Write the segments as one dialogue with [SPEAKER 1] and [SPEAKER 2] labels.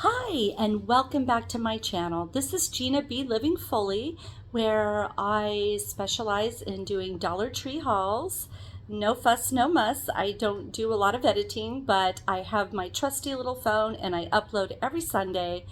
[SPEAKER 1] Hi, and welcome back to my channel. This is Gina B. Living Fully, where I specialize in doing Dollar Tree hauls. No fuss, no muss. I don't do a lot of editing, but I have my trusty little phone and I upload every Sunday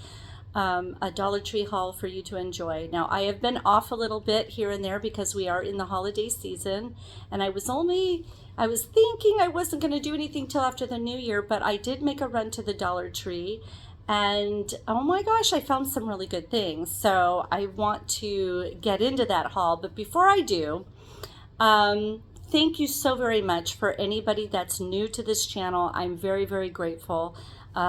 [SPEAKER 1] a Dollar Tree haul for you to enjoy. Now, I have been off a little bit here and there because we are in the holiday season, and I was thinking I wasn't going to do anything till after the new year, but I did make a run to the Dollar Tree. And oh my gosh, I found some really good things. So I want to get into that haul. But before I do, thank you so very much for anybody that's new to this channel. I'm very, very grateful.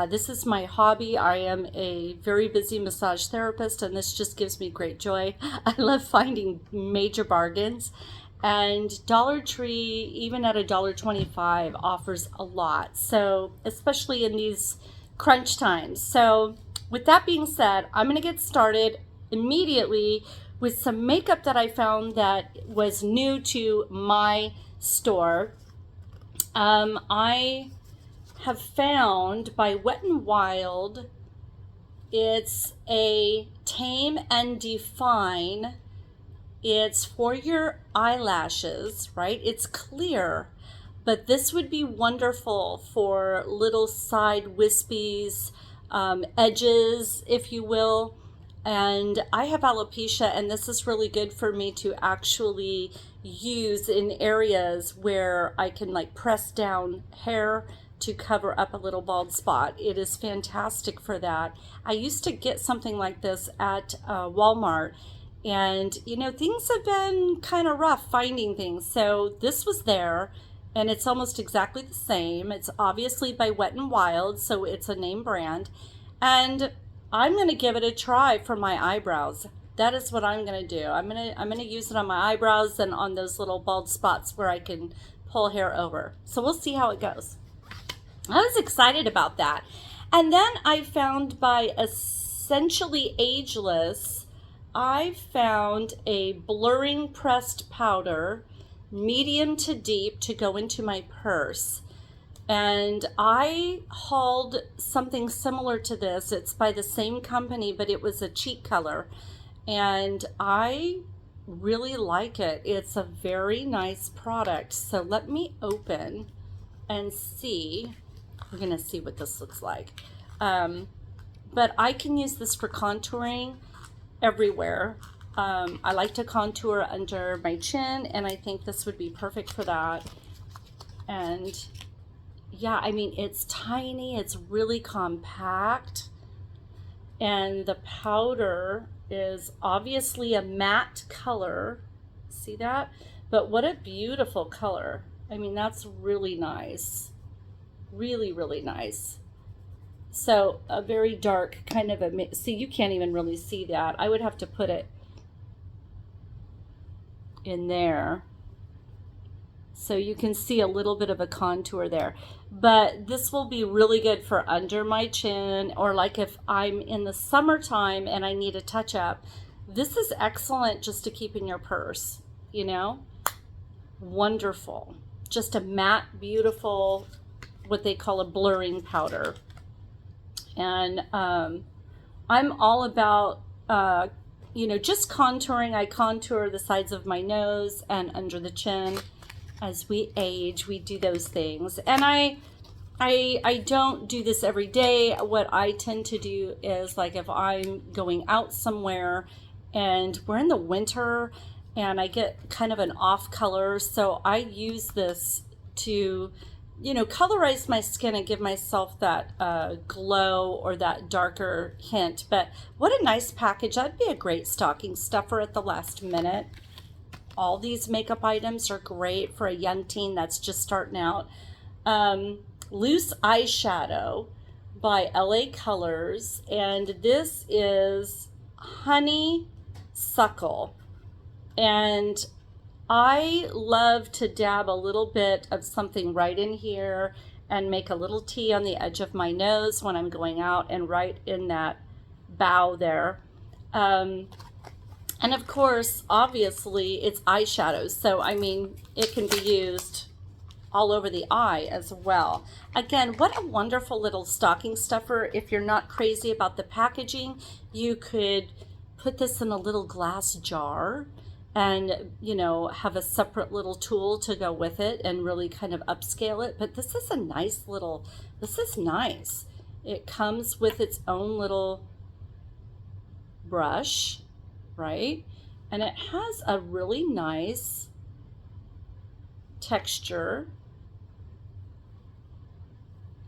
[SPEAKER 1] This is my hobby. I am a very busy massage therapist, and this just gives me great joy. I love finding major bargains. And Dollar Tree, even at $1.25, offers a lot. So, especially in these crunch times. So, with that being said, I'm going to get started immediately with some makeup that I found that was new to my store. I have found by Wet n Wild, it's a Tame and Define. It's for your eyelashes, right? It's clear, but this would be wonderful for little side wispies, edges, if you will. And I have alopecia, and this is really good for me to actually use in areas where I can like press down hair to cover up a little bald spot. It is fantastic for that. I used to get something like this at Walmart, and you know, things have been kind of rough finding things. So this was there, and it's almost exactly the same. It's obviously by Wet n Wild, so it's a name brand. And I'm going to give it a try for my eyebrows. That is what I'm going to do. I'm going to use it on my eyebrows and on those little bald spots where I can pull hair over. So we'll see how it goes. I was excited about that. And then I found by Essentially Ageless, I found a blurring pressed powder, medium to deep, to go into my purse. And I hauled something similar to this. It's by the same company, but it was a cheek color. And I really like it. It's a very nice product. So let me open and see. We're going to see what this looks like. But I can use this for contouring everywhere. I like to contour under my chin, and I think this would be perfect for that. And yeah, I mean, it's tiny, it's really compact, and the powder is obviously a matte color. See that? But what a beautiful color. I mean, that's really nice. Really, really nice. So a very dark kind of a, see, you can't even really see that. I would have to put it in there so you can see a little bit of a contour there. But this will be really good for under my chin, or like if I'm in the summertime and I need a touch up. This is excellent just to keep in your purse, you know? Wonderful. Just a matte, beautiful, what they call a blurring powder. And I'm all about, you know, just contouring. I contour the sides of my nose and under the chin. As we age, we do those things. And I don't do this every day. What I tend to do is, like, if I'm going out somewhere and we're in the winter and I get kind of an off color, so I use this to, you know, colorize my skin and give myself that glow or that darker hint. But what a nice package. That'd be a great stocking stuffer at the last minute. All these makeup items are great for a young teen that's just starting out. Loose Eyeshadow by LA Colors, and this is Honeysuckle. And I love to dab a little bit of something right in here and make a little T on the edge of my nose when I'm going out, and right in that bow there. And of course, obviously, it's eyeshadows. So, I mean, it can be used all over the eye as well. Again, what a wonderful little stocking stuffer. If you're not crazy about the packaging, you could put this in a little glass jar and, you know, have a separate little tool to go with it and really kind of upscale it. But this is a nice little, this is nice. It comes with its own little brush, right? And it has a really nice texture.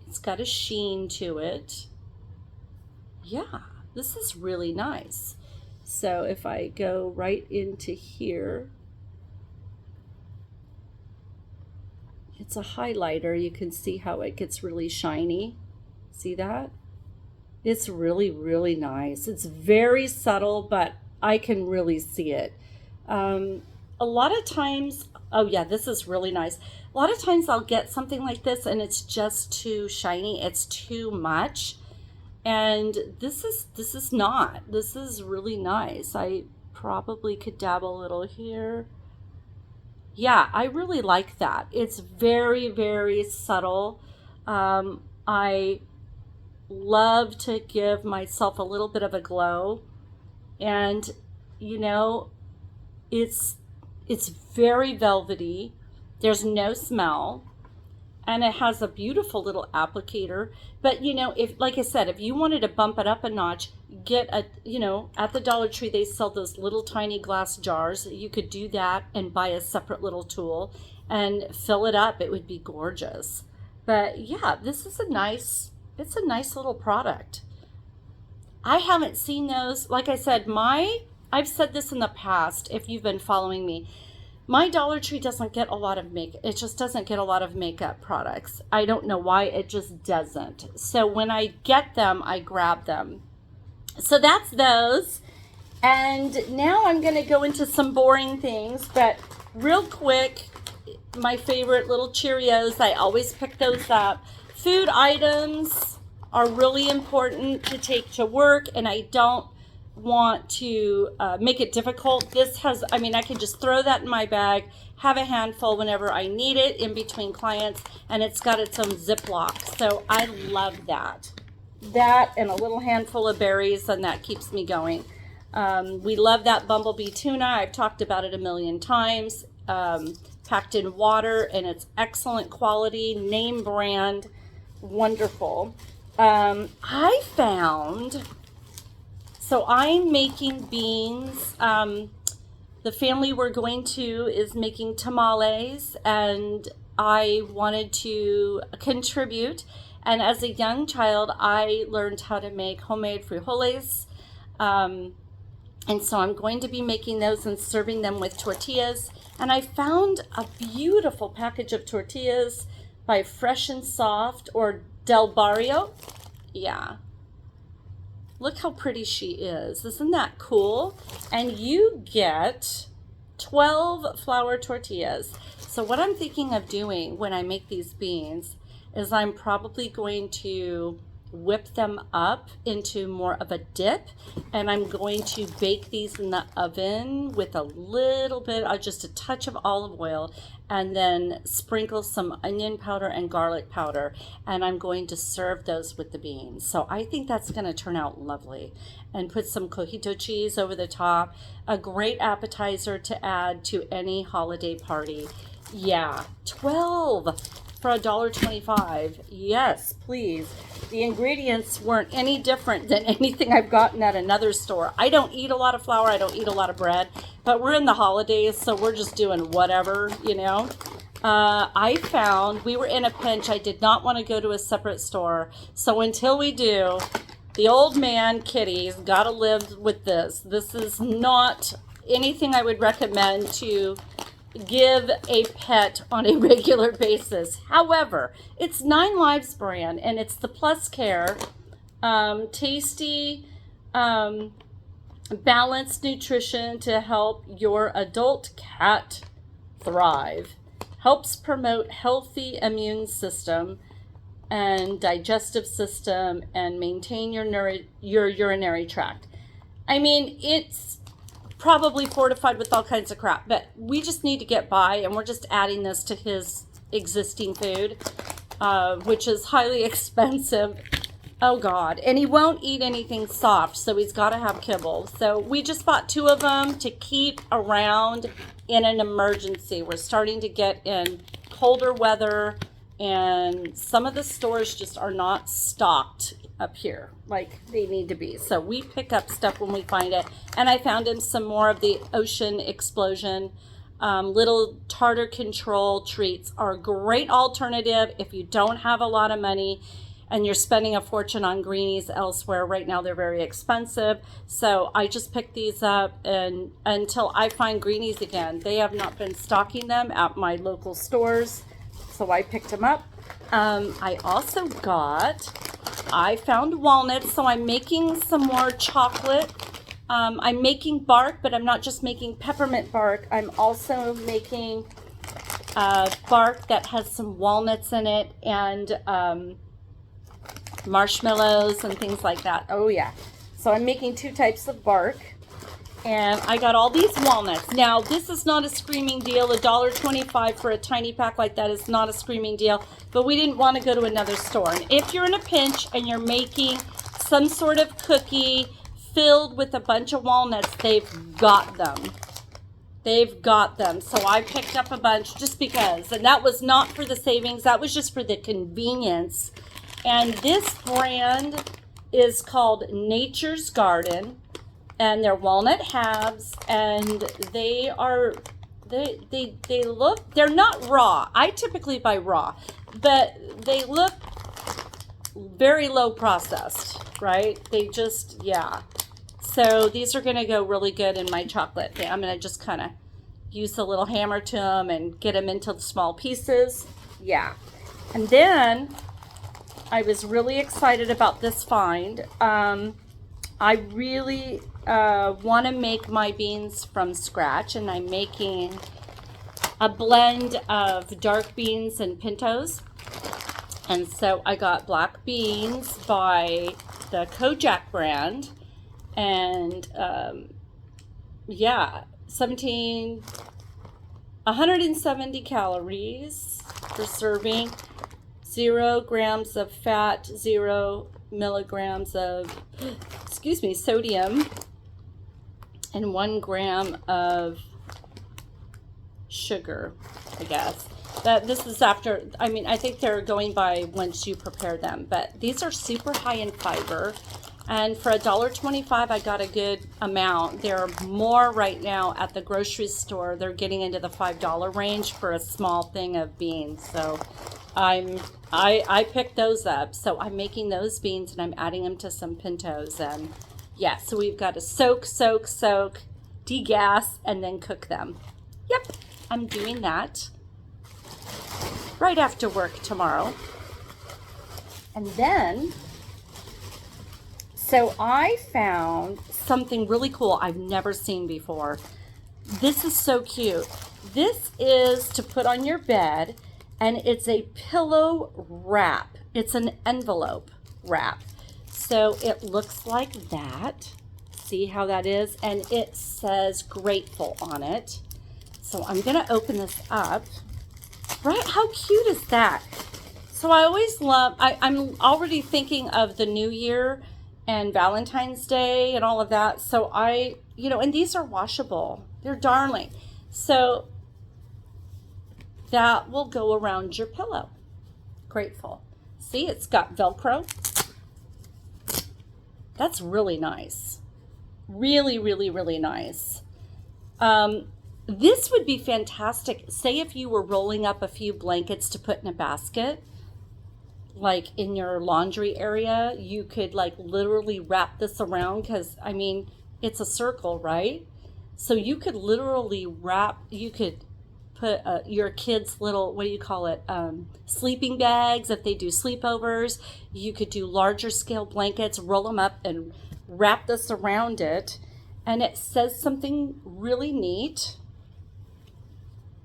[SPEAKER 1] It's got a sheen to it. Yeah, this is really nice. So if I go right into here, it's a highlighter. You can see how it gets really shiny. See that? It's really, really nice. It's very subtle, but I can really see it. A lot of times, oh yeah, this is really nice. A lot of times I'll get something like this and it's just too shiny. It's too much. And this is not. This is really nice. I probably could dabble a little here. Yeah, I really like that. It's very, very subtle. I love to give myself a little bit of a glow. And, you know, it's very velvety. There's no smell. And it has a beautiful little applicator. But, you know, if, like I said, if you wanted to bump it up a notch, get a, you know, at the Dollar Tree, they sell those little tiny glass jars. You could do that and buy a separate little tool and fill it up. It would be gorgeous. But yeah, this is it's a nice little product. I haven't seen those. Like I said, I've said this in the past, if you've been following me, my Dollar Tree doesn't get a lot of makeup. It just doesn't get a lot of makeup products. I don't know why, it just doesn't. So when I get them, I grab them. So that's those. And now I'm going to go into some boring things, but real quick, my favorite little Cheerios, I always pick those up. Food items are really important to take to work, and I don't want to make it difficult. This has, I mean, I can just throw that in my bag, have a handful whenever I need it in between clients, and it's got its own Ziploc. So I love that. That and a little handful of berries, and that keeps me going. We love that Bumblebee tuna. I've talked about it a million times. Packed in water, and it's excellent quality, name brand, wonderful. I found, so I'm making beans. The family we're going to is making tamales, and I wanted to contribute. And as a young child, I learned how to make homemade frijoles. And so I'm going to be making those and serving them with tortillas. And I found a beautiful package of tortillas by Fresh and Soft, or Del Barrio. Yeah. Look how pretty she is. Isn't that cool? And you get 12 flour tortillas. So what I'm thinking of doing when I make these beans is I'm probably going to whip them up into more of a dip, and I'm going to bake these in the oven with a little bit, just a touch of olive oil, and then sprinkle some onion powder and garlic powder, and I'm going to serve those with the beans. So I think that's going to turn out lovely. And put some cojito cheese over the top. A great appetizer to add to any holiday party. Yeah, 12 for $1.25. Yes, please. The ingredients weren't any different than anything I've gotten at another store. I don't eat a lot of flour. I don't eat a lot of bread. But we're in the holidays, so we're just doing whatever, you know. I found we were in a pinch. I did not want to go to a separate store. So until we do, the old man, Kitty's, got to live with this. This is not anything I would recommend to give a pet on a regular basis. However, it's 9 Lives brand, and it's the Plus Care tasty balanced nutrition to help your adult cat thrive. Helps promote healthy immune system and digestive system, and maintain your urinary tract. I mean, it's probably fortified with all kinds of crap, but we just need to get by, and we're just adding this to his existing food, which is highly expensive. Oh God. And he won't eat anything soft, so he's got to have kibble. So we just bought 2 of them to keep around in an emergency. We're starting to get in colder weather, and some of the stores just are not stocked up here like they need to be. So we pick up stuff when we find it. And I found him some more of the Ocean Explosion. Little tartar control treats are a great alternative if you don't have a lot of money and you're spending a fortune on greenies elsewhere. Right now they're very expensive. So I just picked these up, and until I find greenies again. They have not been stocking them at my local stores, so I picked them up. I also I found walnuts, so I'm making some more chocolate. I'm making bark, but I'm not just making peppermint bark. I'm also making bark that has some walnuts in it, and marshmallows and things like that. Oh yeah. So I'm making 2 types of bark, and I got all these walnuts. Now this is not a screaming deal. $1.25 for a tiny pack like that is not a screaming deal, but we didn't want to go to another store. And if you're in a pinch and you're making some sort of cookie filled with a bunch of walnuts, they've got them. They've got them. So I picked up a bunch just because, and that was not for the savings, that was just for the convenience. And this brand is called Nature's Garden, and they're walnut halves, and they look, they're not raw. I typically buy raw, but they look very low processed, right? They just, yeah. So these are going to go really good in my chocolate. I'm going to just kind of use a little hammer to them and get them into the small pieces. Yeah. And then I was really excited about this find. I really want to make my beans from scratch, and I'm making a blend of dark beans and pintos. And so I got black beans by the Kojak brand, and yeah, 170 calories per serving, 0 grams of fat, 0 milligrams of, sodium, and 1 gram of sugar, I guess. This is after, I think they're going by once you prepare them, but these are super high in fiber. And for $1.25, I got a good amount. They're more right now at the grocery store. They're getting into the $5 range for a small thing of beans. So I picked those up. So I'm making those beans, and I'm adding them to some pintos. And yeah, so we've got to soak, degas, and then cook them. Yep, I'm doing that right after work tomorrow. And then, so I found something really cool I've never seen before. This is so cute. This is to put on your bed, and it's a pillow wrap. It's an envelope wrap. So it looks like that. See how that is? And it says grateful on it. So I'm going to open this up. Right? How cute is that? So I always love, I'm already thinking of the new year and Valentine's Day and all of that. So and these are washable. They're darling. So that will go around your pillow. Grateful. See, it's got Velcro. That's really nice. Really, really, really nice. This would be fantastic. Say if you were rolling up a few blankets to put in a basket, like in your laundry area, you could like literally wrap this around, because it's a circle, right? So you could literally you could put your kids' little, what do you call it, sleeping bags if they do sleepovers. You could do larger scale blankets, roll them up and wrap this around it. And it says something really neat.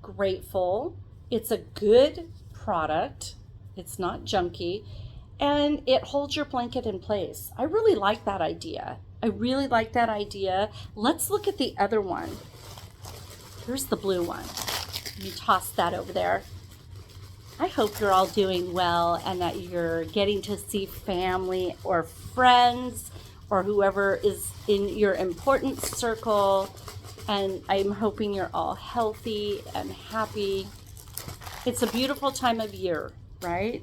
[SPEAKER 1] Grateful. It's a good product. It's not junky. And it holds your blanket in place. I really like that idea. Let's look at the other one. Here's the blue one. Let me toss that over there. I hope you're all doing well and that you're getting to see family or friends or whoever is in your important circle. And I'm hoping you're all healthy and happy. It's a beautiful time of year, right?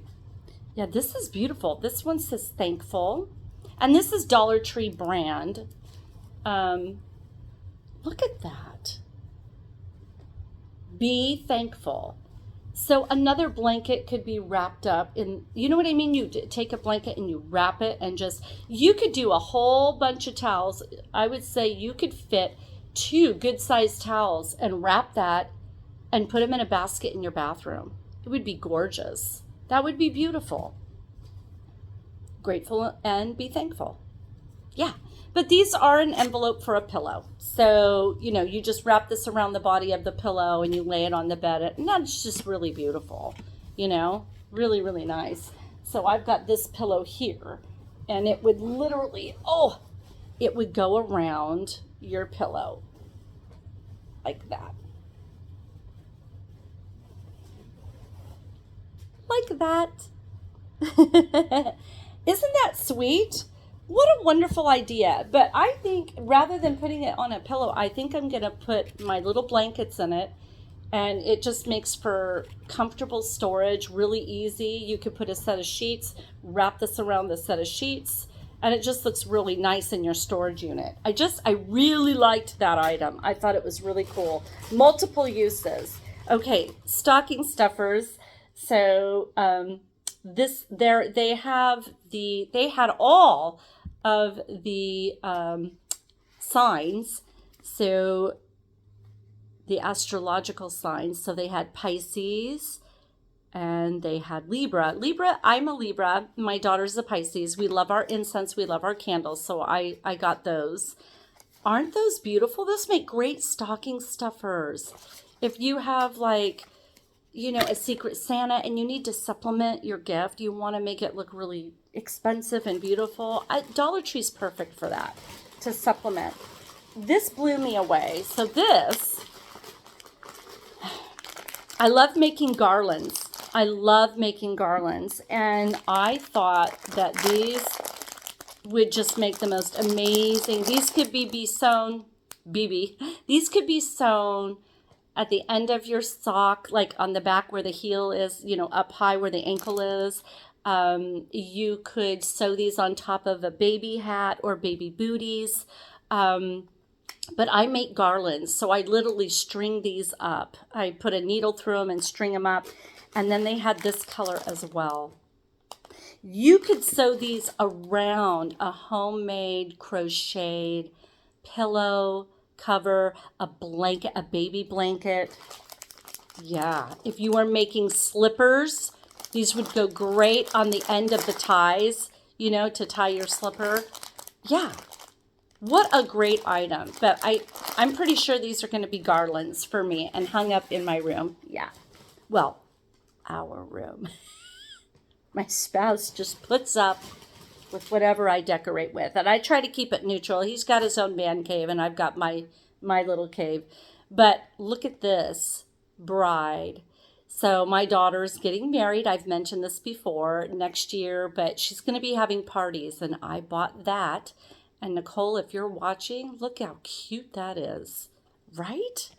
[SPEAKER 1] Yeah, this is beautiful. This one says thankful. And this is Dollar Tree brand. Look at that. Be thankful. So another blanket could be wrapped up in, you know what I mean? You take a blanket and you wrap it and just, you could do a whole bunch of towels. I would say you could fit 2 good-sized towels and wrap that and put them in a basket in your bathroom. It would be gorgeous. That would be beautiful. Grateful and be thankful. Yeah. But these are an envelope for a pillow. So, you just wrap this around the body of the pillow and you lay it on the bed. And that's just really beautiful, really, really nice. So I've got this pillow here and it would literally, it would go around your pillow like that. Like that. Isn't that sweet? What a wonderful idea. But I think rather than putting it on a pillow, I think I'm going to put my little blankets in it. And it just makes for comfortable storage, really easy. You could put a set of sheets, wrap this around the set of sheets, and it just looks really nice in your storage unit. I really liked that item. I thought it was really cool. Multiple uses. Okay, stocking stuffers. So they had all of the signs. So the astrological signs. So they had Pisces and they had Libra. I'm a Libra. My daughter's a Pisces. We love our incense. We love our candles. So I got those. Aren't those beautiful? Those make great stocking stuffers. If you have a Secret Santa and you need to supplement your gift, you want to make it look really expensive and beautiful, Dollar Tree's perfect for that, to supplement. This blew me away. So I love making garlands. And I thought that these would just make the most amazing. These could be sewn, These could be sewn at the end of your sock, like on the back where the heel is, up high where the ankle is. You could sew these on top of a baby hat or baby booties. But I make garlands, so I literally string these up. I put a needle through them and string them up. And then they had this color as well. You could sew these around a homemade crocheted pillow cover, a blanket, a baby blanket. Yeah, if you are making slippers, these would go great on the end of the ties, to tie your slipper. Yeah, what a great item. But I'm pretty sure these are going to be garlands for me and hung up in my room. Yeah, well, our room. My spouse just puts up with whatever I decorate with. And I try to keep it neutral. He's got his own man cave and I've got my little cave. But look at this bride. So my daughter's getting married. I've mentioned this before, next year, but she's going to be having parties and I bought that. And Nicole, if you're watching, look how cute that is, right?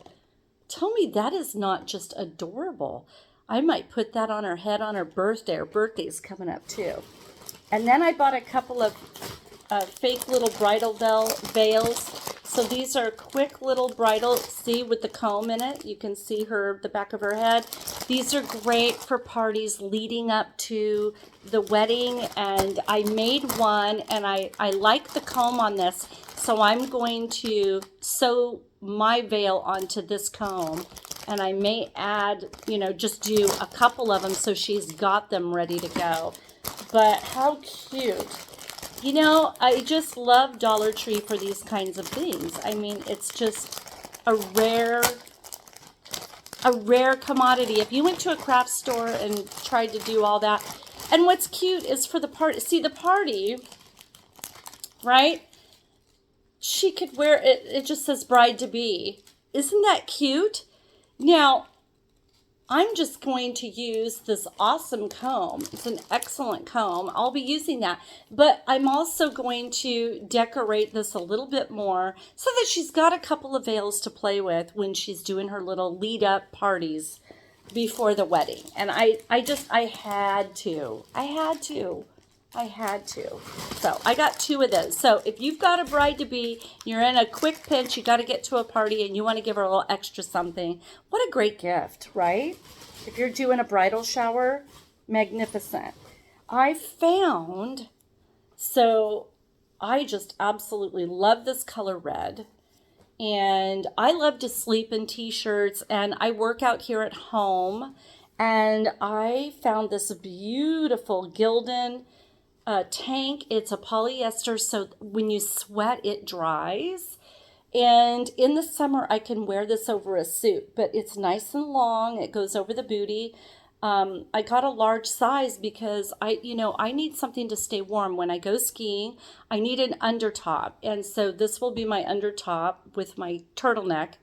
[SPEAKER 1] Tell me that is not just adorable. I might put that on her head on her birthday. Her birthday's coming up too. And then I bought a couple of fake little bridal veils. So these are quick little bridal, see, with the comb in it. You can see the back of her head. These are great for parties leading up to the wedding. And I made one, and I like the comb on this. So I'm going to sew my veil onto this comb. And I may add, just do a couple of them so she's got them ready to go. But how cute. I just love Dollar Tree for these kinds of things. I mean, it's just a rare commodity. If you went to a craft store and tried to do all that. And what's cute is for the party. See, the party, right? She could wear it. It just says bride to be. Isn't that cute? Now, I'm just going to use this awesome comb. It's an excellent comb. I'll be using that. But I'm also going to decorate this a little bit more so that she's got a couple of veils to play with when she's doing her little lead up parties before the wedding. And I had to. So I got 2 of those. So if you've got a bride-to-be, you're in a quick pinch, you got to get to a party and you want to give her a little extra something, what a great gift, right? If you're doing a bridal shower, magnificent. I just absolutely love this color red. And I love to sleep in t-shirts, and I work out here at home. And I found this beautiful Gildan tank. It's a polyester, so when you sweat, it dries. And in the summer, I can wear this over a suit, but it's nice and long. It goes over the booty. I got a large size because I need something to stay warm when I go skiing. I need an undertop, and so this will be my undertop with my turtleneck,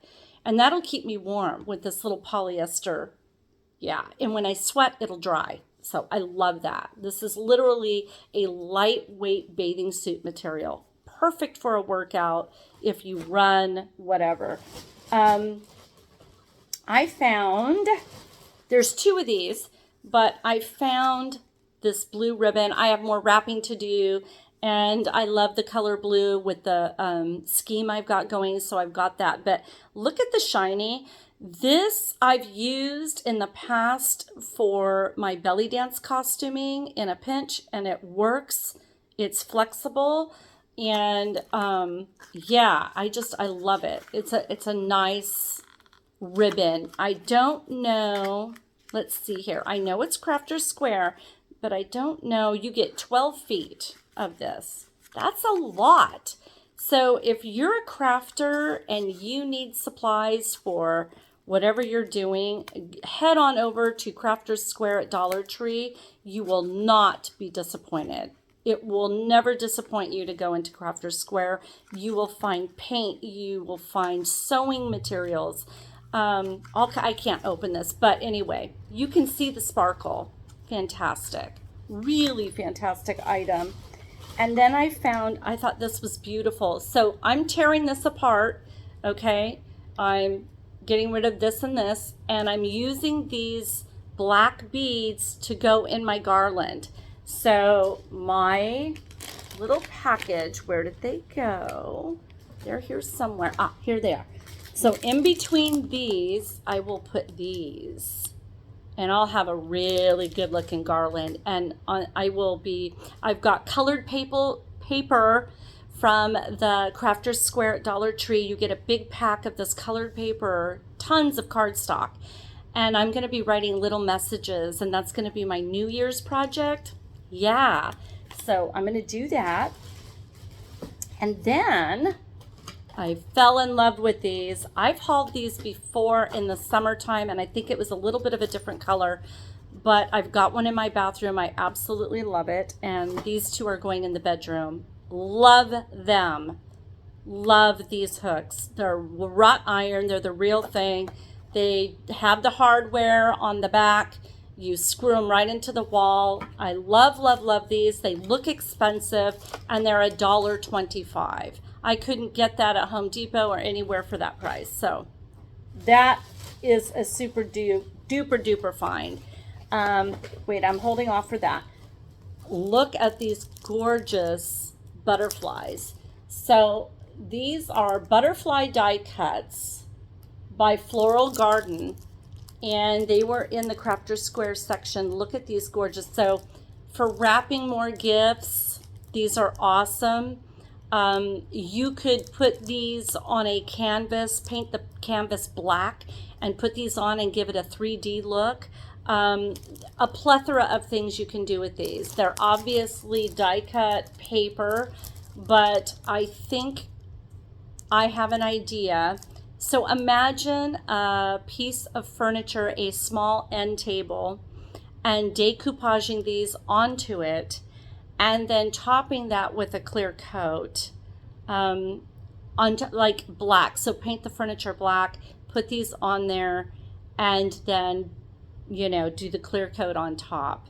[SPEAKER 1] and that'll keep me warm with this little polyester. Yeah, and when I sweat, it'll dry. So I love that. This is literally a lightweight bathing suit material. Perfect for a workout if you run, whatever. I found, there's 2 of these, but I found this blue ribbon. I have more wrapping to do, and I love the color blue with the scheme I've got going, so I've got that. But look at the shiny. This I've used in the past for my belly dance costuming in a pinch, and it works. It's flexible, and yeah, I love it. It's a nice ribbon. I don't know. Let's see here. I know it's Crafter's Square, but I don't know. You get 12 feet of this. That's a lot. So if you're a crafter and you need supplies for whatever you're doing, head on over to Crafter's Square at Dollar Tree. You will not be disappointed. It will never disappoint you to go into Crafter's Square. You will find paint. You will find sewing materials. I can't open this, but anyway, you can see the sparkle. Fantastic. Really fantastic item. And then I thought this was beautiful. So I'm tearing this apart, okay? I'm getting rid of this and this, and I'm using these black beads to go in my garland. So my little package, where did they go? They're here somewhere. Ah, here they are. So in between these, I will put these, and I'll have a really good looking garland. And I've got colored paper from the Crafter's Square at Dollar Tree. You get a big pack of this colored paper, tons of cardstock. And I'm going to be writing little messages, and that's going to be my New Year's project. Yeah, so I'm going to do that. And then I fell in love with these. I've hauled these before in the summertime, and I think it was a little bit of a different color, but I've got one in my bathroom. I absolutely love it. And these 2 are going in the bedroom. Love them. Love these hooks. They're wrought iron. They're the real thing. They have the hardware on the back. You screw them right into the wall. I love, love, love these. They look expensive, and they're $1.25. I couldn't get that at Home Depot or anywhere for that price. So that is a super duper duper find. Wait, I'm holding off for that. Look at these gorgeous butterflies. So these are butterfly die cuts by Floral Garden, and they were in the Crafter's Square section. Look at these gorgeous. So for wrapping more gifts, these are awesome. You could put these on a canvas, paint the canvas black, and put these on and give it a 3D look. A plethora of things you can do with these. They're obviously die cut paper, but I think I have an idea. So imagine a piece of furniture, a small end table, and decoupaging these onto it, and then topping that with a clear coat, onto like black. So paint the furniture black, put these on there, and then do the clear coat on top.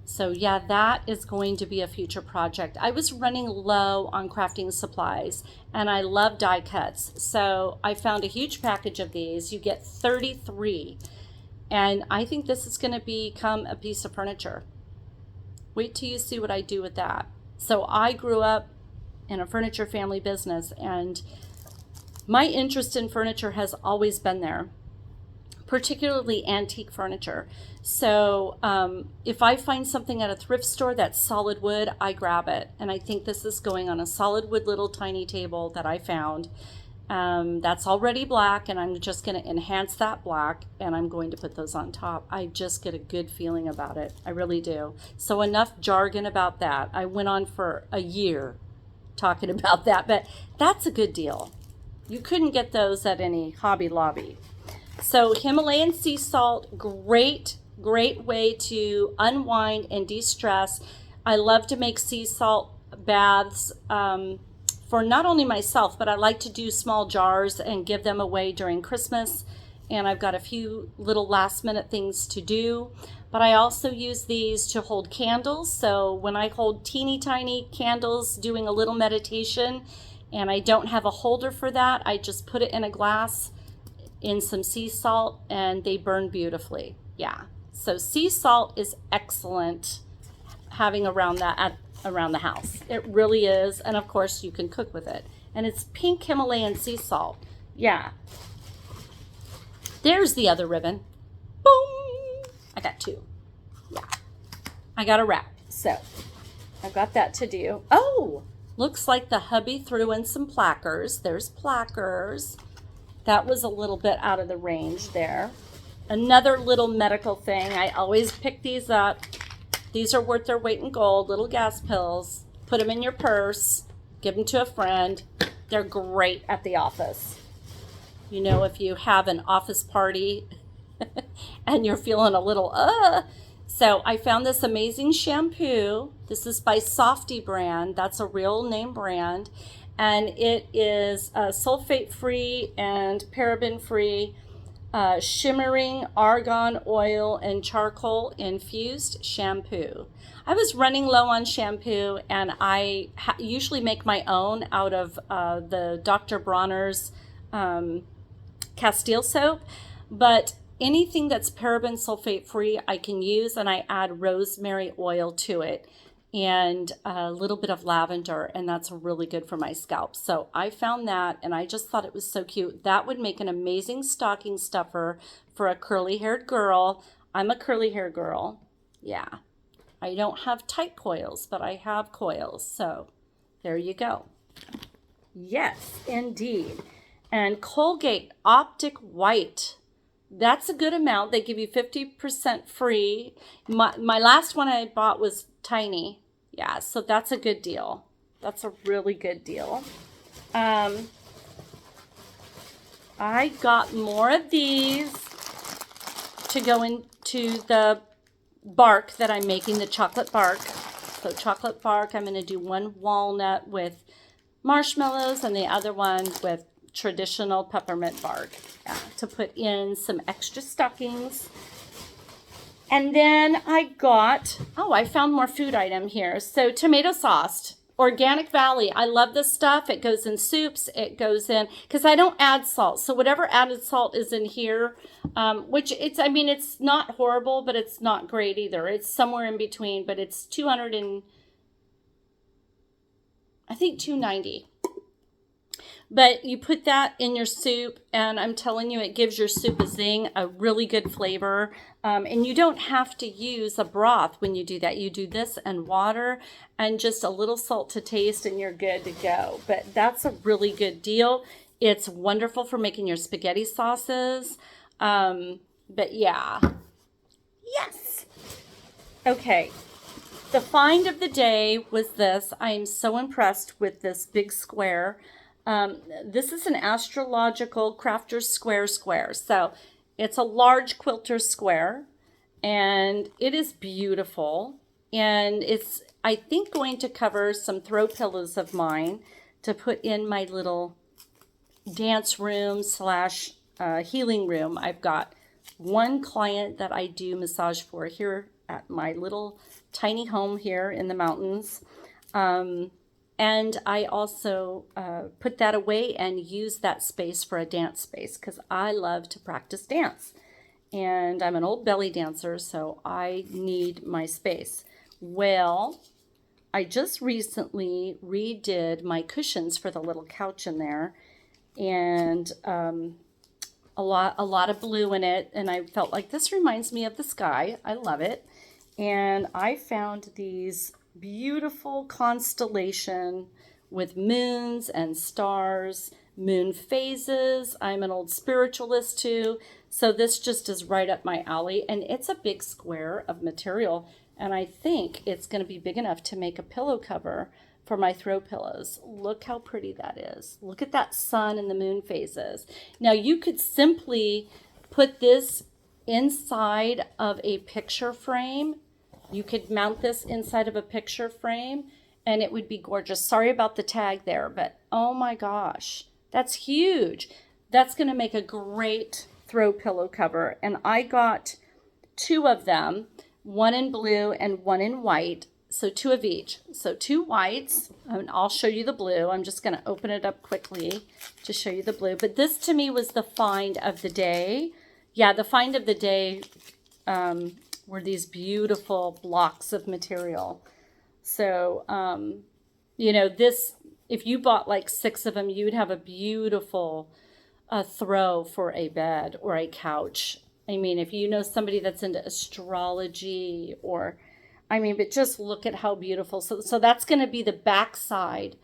[SPEAKER 1] So yeah, that is going to be a future project. I was running low on crafting supplies and I love die cuts. So I found a huge package of these. You get 33. And I think this is going to become a piece of furniture. Wait till you see what I do with that. So I grew up in a furniture family business, and my interest in furniture has always been there, particularly antique furniture. So if I find something at a thrift store that's solid wood, I grab it. And I think this is going on a solid wood little tiny table that I found. That's already black, and I'm just going to enhance that black, and I'm going to put those on top. I just get a good feeling about it. I really do. So enough jargon about that. I went on for a year talking about that, but that's a good deal. You couldn't get those at any Hobby Lobby. So Himalayan sea salt, great way to unwind and de-stress. I love to make sea salt baths for not only myself, but I like to do small jars and give them away during Christmas. And I've got a few little last minute things to do. But I also use these to hold candles. So when I hold teeny tiny candles doing a little meditation and I don't have a holder for that, I just put it in a glass in some sea salt and they burn beautifully. Yeah. So sea salt is excellent having around the house. It really is. And of course you can cook with it. And it's pink Himalayan sea salt. Yeah. There's the other ribbon. Boom. I got two. Yeah. I got a wrap. So I've got that to do. Oh, looks like the hubby threw in some plackers. There's plackers. That was a little bit out of the range there. Another little medical thing. I always pick these up. These are worth their weight in gold, little gas pills. Put them in your purse. Give them to a friend. They're great at the office. If you have an office party and you're feeling a little, So I found this amazing shampoo. This is by Softy brand. That's a real name brand. And it is sulfate-free and paraben-free shimmering argan oil and charcoal infused shampoo. I was running low on shampoo, and I usually make my own out of the Dr. Bronner's Castile soap, but anything that's paraben sulfate free I can use, and I add rosemary oil to it and a little bit of lavender, and that's really good for my scalp. So I found that, and I just thought it was so cute. That would make an amazing stocking stuffer for a curly-haired girl. I'm a curly-haired girl. Yeah. I don't have tight coils, but I have coils. So there you go. Yes, indeed. And Colgate Optic White. That's a good amount. They give you 50% free. My last one I bought was tiny. Yeah, so that's a good deal. That's a really good deal. I got more of these to go into the bark that I'm making, the chocolate bark. So chocolate bark, I'm going to do one walnut with marshmallows and the other one with traditional peppermint bark, to put in some extra stockings. And then I found more food item here. So tomato sauce, Organic Valley. I love this stuff. It goes in soups. It goes in, because I don't add salt. So whatever added salt is in here, which it's not horrible, but it's not great either. It's somewhere in between, but it's $290. But you put that in your soup, and I'm telling you, it gives your soup a zing, a really good flavor. And you don't have to use a broth when you do that. You do this and water and just a little salt to taste, and you're good to go. But that's a really good deal. It's wonderful for making your spaghetti sauces. But yeah. Yes. Okay. The find of the day was this. I am so impressed with this big square. This is an Astrological Crafter's Square. So it's a large quilter square, and it is beautiful. And it's, I think, going to cover some throw pillows of mine to put in my little dance room / healing room. I've got one client that I do massage for here at my little tiny home here in the mountains. And I also put that away and use that space for a dance space because I love to practice dance. And I'm an old belly dancer, so I need my space. Well, I just recently redid my cushions for the little couch in there, and a lot of blue in it, and I felt like this reminds me of the sky. I love it. And I found these beautiful constellation with moons and stars, moon phases. I'm an old spiritualist too, so this just is right up my alley, and it's a big square of material, and I think it's going to be big enough to make a pillow cover for my throw pillows. Look how pretty that is. Look at that sun and the moon phases. Now you could simply put this inside of a picture frame. You could mount this inside of a picture frame and it would be gorgeous. Sorry about the tag there, but oh my gosh, that's huge. That's going to make a great throw pillow cover. And I got 2 of them, one in blue and one in white. So 2 of each. So 2 whites, and I'll show you the blue. I'm just going to open it up quickly to show you the blue. But this to me was the find of the day. Yeah, the find of the day were these beautiful blocks of material. So, you know, this, if you bought like 6 of them, you'd have a beautiful throw for a bed or a couch. I mean, if you know somebody that's into astrology or, I mean, but just look at how beautiful. So that's going to be the back side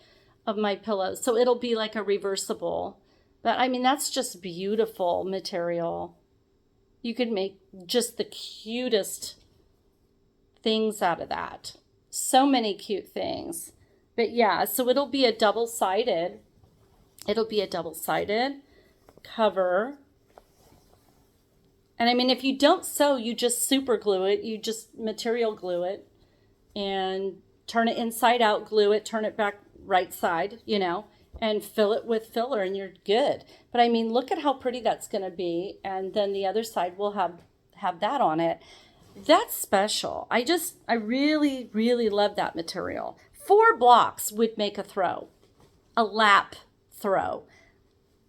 [SPEAKER 1] of my pillows. So it'll be like a reversible. But I mean, that's just beautiful material. You could make just the cutest things out of that. So many cute things. But yeah, so it'll be a double-sided cover. And I mean, if you don't sew, you just super glue it. You just material glue it and turn it inside out, glue it, turn it back right side, you know, and fill it with filler and you're good. But I mean, look at how pretty that's going to be. And then the other side will have that on it. That's special. I really, really love that material. 4 blocks would make a throw, a lap throw.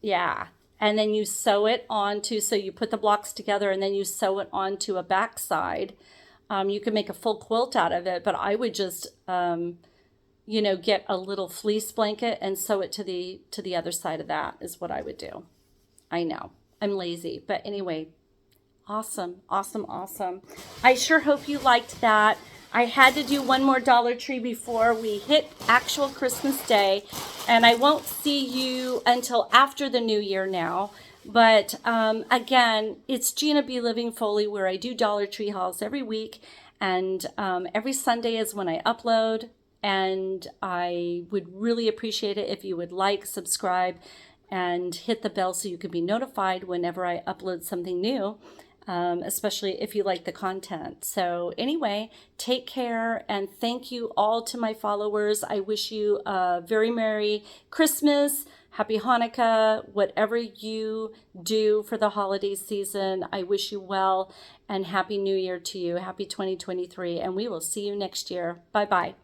[SPEAKER 1] Yeah. And then you sew it onto, so you put the blocks together and then you sew it onto a back side. You can make a full quilt out of it, but I would just, you know, get a little fleece blanket and sew it to the other side of that is what I would do. I know, I'm lazy, but anyway, awesome, awesome, awesome. I sure hope you liked that. I had to do one more Dollar Tree before we hit actual Christmas Day, and I won't see you until after the new year now. But again, it's Gina B. Living Foley, where I do Dollar Tree hauls every week, and every Sunday is when I upload. And I would really appreciate it if you would like, subscribe, and hit the bell so you can be notified whenever I upload something new. Especially if you like the content. So anyway, take care and thank you all to my followers. I wish you a very Merry Christmas, Happy Hanukkah, whatever you do for the holiday season. I wish you well and Happy New Year to you. Happy 2023, and we will see you next year. Bye-bye.